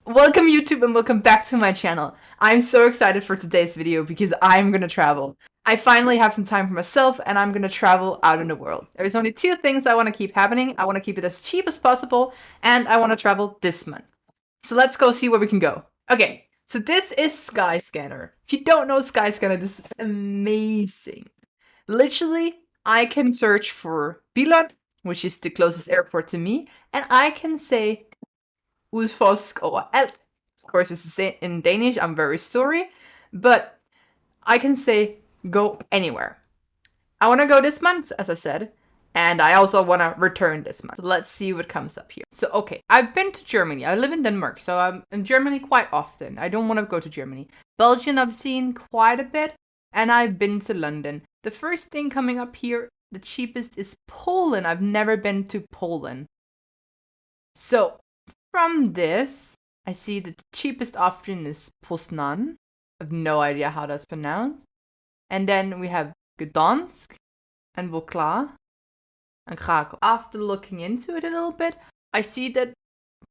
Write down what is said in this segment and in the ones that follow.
Welcome YouTube and welcome back to my channel. I'm so excited for today's video because I'm gonna travel. I finally have some time for myself and I'm gonna travel out in the world. There's only two things I want to keep happening. I want to keep it as cheap as possible and I want to travel this month. So let's go see where we can go. Okay, so this is Skyscanner. If you don't know Skyscanner, this is amazing. Literally, I can search for Billund, which is the closest airport to me, and I can say Udforsk overalt. Of course, this is in Danish. I'm very sorry, but I can say go anywhere. I want to go this month, as I said, and I also want to return this month. So let's see what comes up here. So, okay, I've been to Germany. I live in Denmark, so I'm in Germany quite often. I don't want to go to Germany. Belgium I've seen quite a bit, and I've been to London. The first thing coming up here, the cheapest, is Poland. I've never been to Poland. So, from this, I see that the cheapest option is Poznan. I have no idea how that's pronounced. And then we have Gdansk and Wrocław and Krakow. After looking into it a little bit, I see that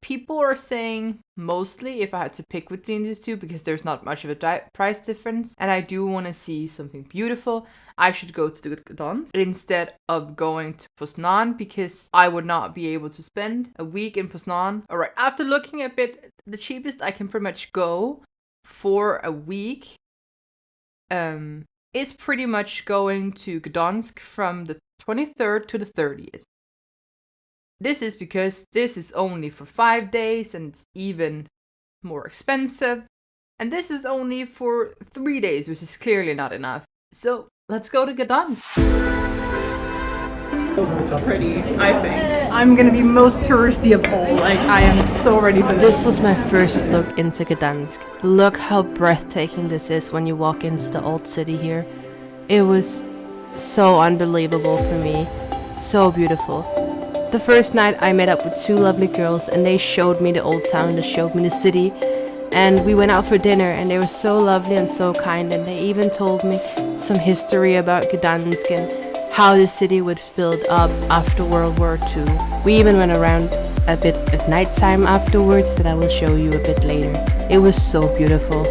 people are saying mostly, if I had to pick between these two, because there's not much of a price difference, and I do want to see something beautiful, I should go to the Gdansk instead of going to Poznan, because I would not be able to spend a week in Poznan. Alright, after looking a bit, the cheapest I can pretty much go for a week is pretty much going to Gdansk from the 23rd to the 30th. This is because this is only for 5 days and it's even more expensive. And this is only for 3 days, which is clearly not enough. So let's go to Gdansk. Pretty, I think. I'm gonna be most touristy of all. Like, I am so ready for this. This was my first look into Gdansk. Look how breathtaking this is when you walk into the old city here. It was so unbelievable for me. So beautiful. The first night I met up with two lovely girls and they showed me the old town, they showed me the city, and we went out for dinner and they were so lovely and so kind, and they even told me some history about Gdansk and how the city would build up after World War II. We even went around a bit at nighttime afterwards that I will show you a bit later. It was so beautiful.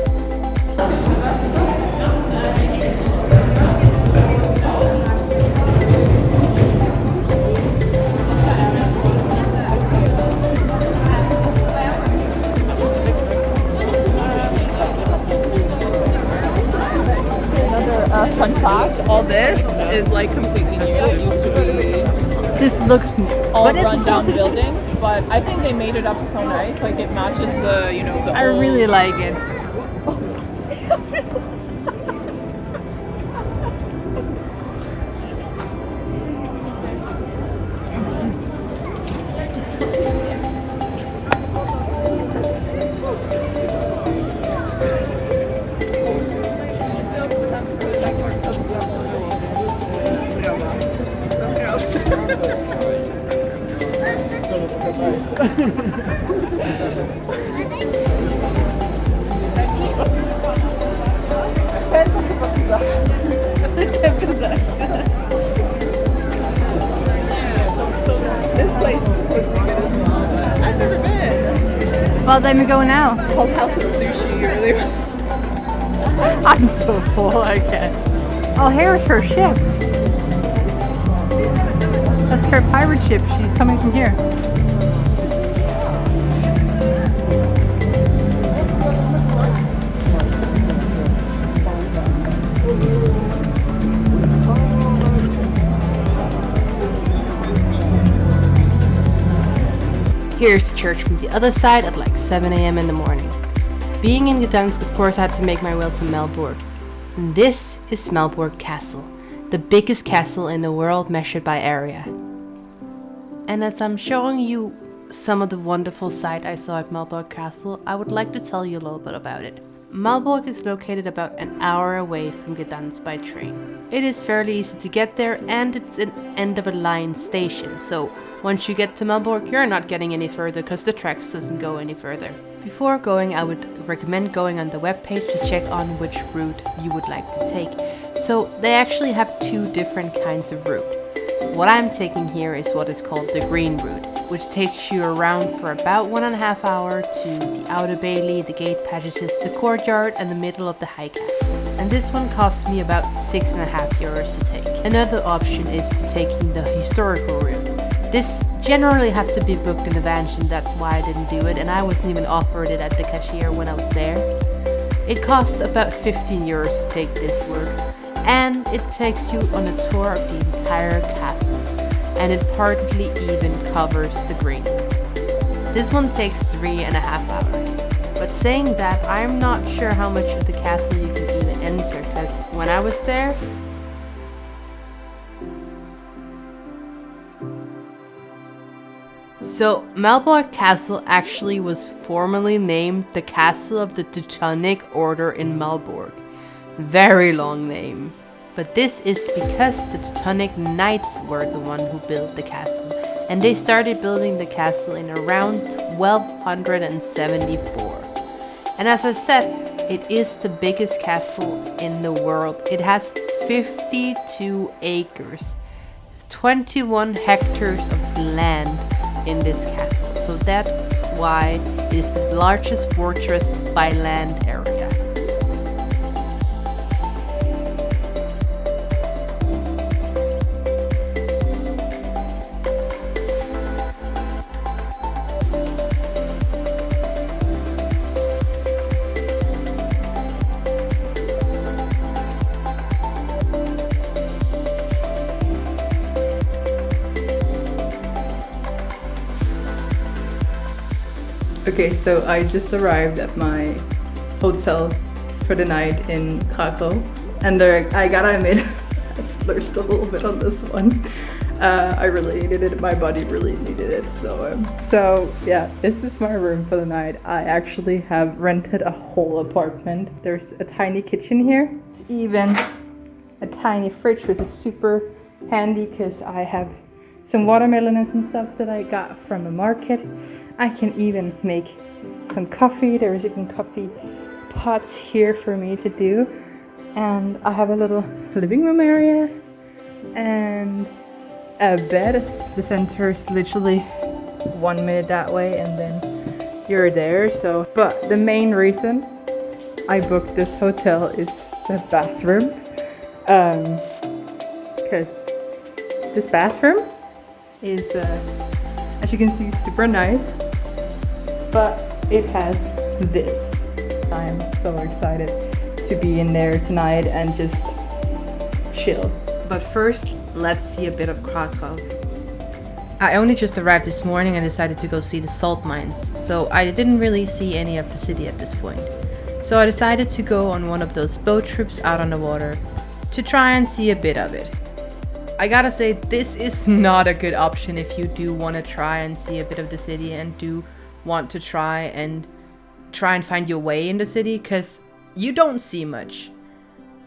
Fun fact, all this is like completely new. It used to be This looks all run-down buildings, but I think they made it up so nice. Like it matches the, you know, the I really like it. This place looks good as well. I've never been. Well, then we go now. It's called House of Sushi. Or I'm so full, I can't. Oh, here's her ship. That's her pirate ship. She's coming from here. Here's the church from the other side at like 7 a.m. in the morning. Being in Gdansk, of course, I had to make my way to Malbork. And this is Malbork Castle, the biggest castle in the world measured by area. And as I'm showing you some of the wonderful sight I saw at Malbork Castle, I would like to tell you a little bit about it. Malbork is located about an hour away from Gdansk by train. It is fairly easy to get there and it's an end of a line station, so once you get to Malbork you're not getting any further because the tracks doesn't go any further. Before going, I would recommend going on the webpage to check on which route you would like to take. So they actually have two different kinds of route. What I'm taking here is what is called the green route. which takes you around for about 1.5 hours to the outer bailey, the gate passages, the courtyard, and the middle of the high castle. And this one cost me about 6.5 euros to take. Another option is to taking the historical route. This generally has to be booked in advance, and that's why I didn't do it, and I wasn't even offered it at the cashier when I was there. It costs about 15 euros to take this route, and it takes you on a tour of the entire castle, and it partly even covers the green. This one takes 3.5 hours. But saying that, I'm not sure how much of the castle you can even enter, because when I was there, so, Malbork Castle actually was formerly named the Castle of the Teutonic Order in Malbork. Very long name. But this is because the Teutonic Knights were the one who built the castle. And they started building the castle in around 1274. And as I said, it is the biggest castle in the world. It has 52 acres, 21 hectares of land in this castle, so that's why it is the largest fortress by land area. Okay, so I just arrived at my hotel for the night in Krakow, and I gotta admit, I splurged a little bit on this one. I really needed it, my body really needed it, so yeah, this is my room for the night. I actually have rented a whole apartment. There's a tiny kitchen here. It's even a tiny fridge, which is super handy because I have some watermelon and some stuff that I got from the market. I can even make some coffee. There's even coffee pots here for me to do. And I have a little living room area and a bed. The center is literally 1 minute that way and then you're there. So, but the main reason I booked this hotel is the bathroom. Because this bathroom is, as you can see, super nice. But it has this. I am so excited to be in there tonight and just chill. But first, let's see a bit of Krakow. I only just arrived this morning and decided to go see the salt mines, so I didn't really see any of the city at this point. So I decided to go on one of those boat trips out on the water to try and see a bit of it. I gotta say, this is not a good option if you do want to try and see a bit of the city and do want to try and find your way in the city, because you don't see much.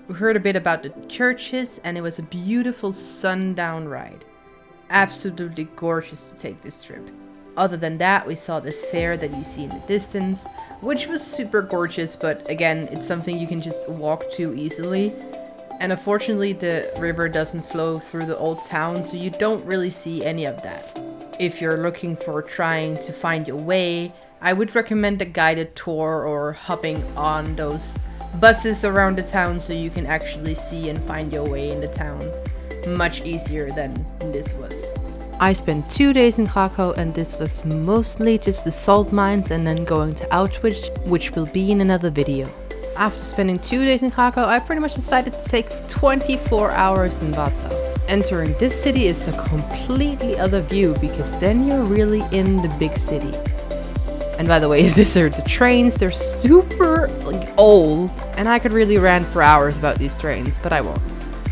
We heard a bit about the churches and it was a beautiful sundown ride. Absolutely gorgeous to take this trip. Other than that, we saw this fair that you see in the distance, which was super gorgeous, but again, it's something you can just walk to easily. And unfortunately, the river doesn't flow through the old town, so you don't really see any of that. If you're looking for trying to find your way, I would recommend a guided tour or hopping on those buses around the town so you can actually see and find your way in the town. Much easier than this was. I spent 2 days in Krakow and this was mostly just the salt mines and then going to Auschwitz, which will be in another video. After spending 2 days in Krakow, I pretty much decided to take 24 hours in Warsaw. Entering this city is a completely other view because then you're really in the big city. And by the way, these are the trains. They're super old and I could really rant for hours about these trains, but I won't.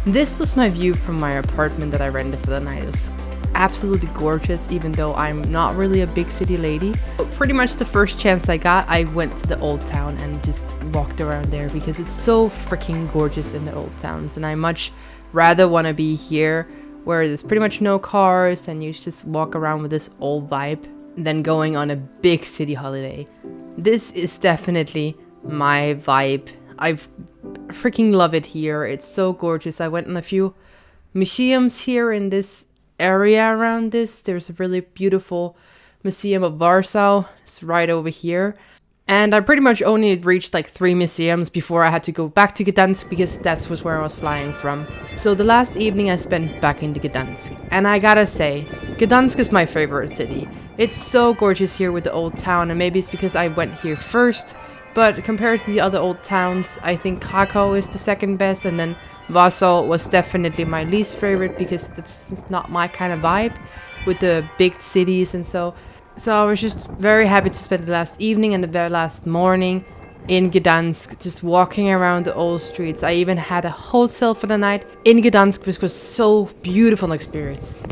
This was my view from my apartment that I rented for the night. It was absolutely gorgeous, even though I'm not really a big city lady. But pretty much the first chance I got, I went to the old town and just walked around there because it's so freaking gorgeous in the old towns, and I much rather want to be here where there's pretty much no cars and you just walk around with this old vibe than going on a big city holiday. This is definitely my vibe. I've freaking love it here. It's so gorgeous. I went on a few museums here in this area around this. There's a really beautiful Museum of Warsaw. It's right over here. And I pretty much only reached like 3 museums before I had to go back to Gdansk because that was where I was flying from. So the last evening I spent back in Gdansk. And I gotta say, Gdansk is my favorite city. It's so gorgeous here with the old town, and maybe it's because I went here first. But compared to the other old towns, I think Krakow is the second best, and then Warsaw was definitely my least favorite because that's not my kind of vibe with the big cities and so. So I was just very happy to spend the last evening and the very last morning in Gdansk, just walking around the old streets. I even had a hotel for the night in Gdansk, which was so beautiful experience.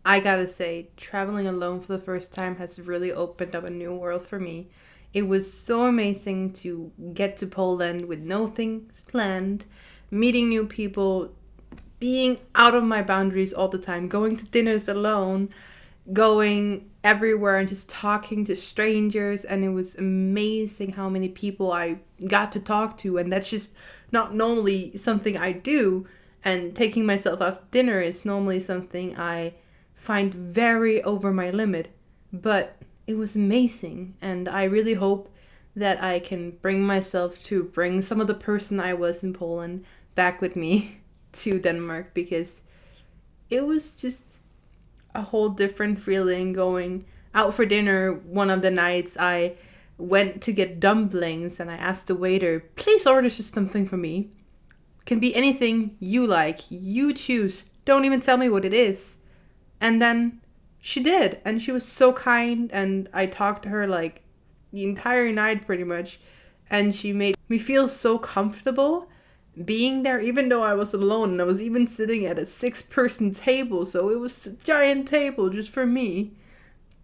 I gotta say, traveling alone for the first time has really opened up a new world for me. It was so amazing to get to Poland with no things planned, meeting new people, being out of my boundaries all the time, going to dinners alone, going everywhere and just talking to strangers. And it was amazing how many people I got to talk to, and that's just not normally something I do. And taking myself out to dinner is normally something I find very over my limit, but it was amazing. And I really hope that I can bring myself to bring some of the person I was in Poland back with me to Denmark, because it was just a whole different feeling going out for dinner. One of the nights I went to get dumplings and I asked the waiter, please order just something for me. Can be anything you like, you choose, don't even tell me what it is. And then she did, and she was so kind, and I talked to her like the entire night pretty much, and she made me feel so comfortable being there, even though I was alone, and I was even sitting at a 6-person table, so it was a giant table just for me.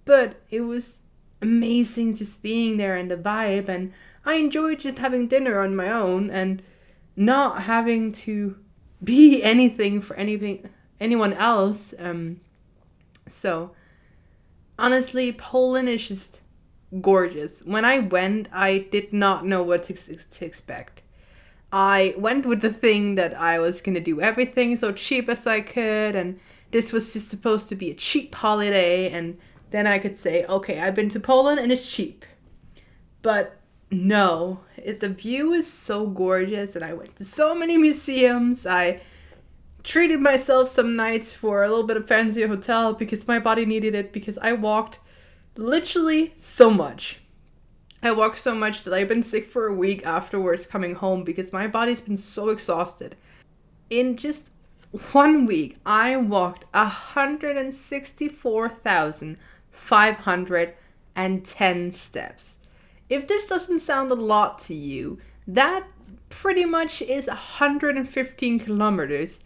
But it was amazing just being there and the vibe, and I enjoyed just having dinner on my own and not having to be anything for anyone else. So honestly, Poland is just gorgeous. When I went, I did not know what to expect. I went with the thing that I was gonna do everything so cheap as I could, and this was just supposed to be a cheap holiday, and then I could say, okay, I've been to Poland and it's cheap. But no, the view is so gorgeous, and I went to so many museums. I treated myself some nights for a little bit of fancy hotel because my body needed it, because I walked literally so much. I walked so much that I've been sick for a week afterwards coming home because my body's been so exhausted. In just 1 week, I walked 164,510 steps. If this doesn't sound a lot to you, that pretty much is 115 kilometers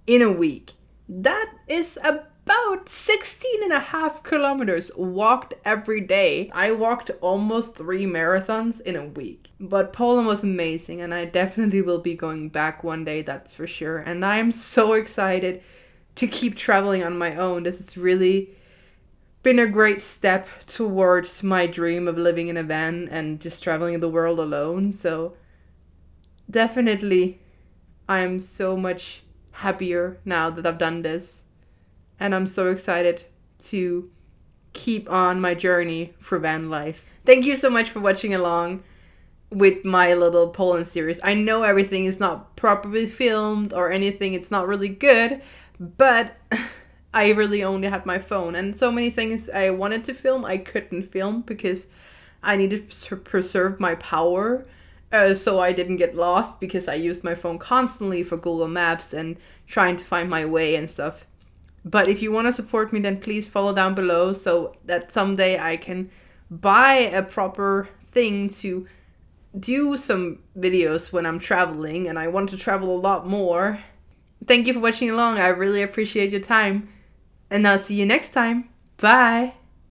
in a week. That is about 16.5 kilometers walked every day. I walked almost 3 marathons in a week. But Poland was amazing, and I definitely will be going back one day, that's for sure. And I am so excited to keep traveling on my own. This has really been a great step towards my dream of living in a van and just traveling the world alone. So definitely, I'm so much happier now that I've done this, and I'm so excited to keep on my journey for van life. Thank you so much for watching along with my little Poland series. I know everything is not properly filmed or anything, it's not really good, but I really only had my phone, and so many things I wanted to film I couldn't film because I needed to preserve my power. So I didn't get lost, because I used my phone constantly for Google Maps and trying to find my way and stuff. But if you want to support me, then please follow down below so that someday I can buy a proper thing to do some videos when I'm traveling, and I want to travel a lot more. Thank you for watching along. I really appreciate your time, and I'll see you next time. Bye!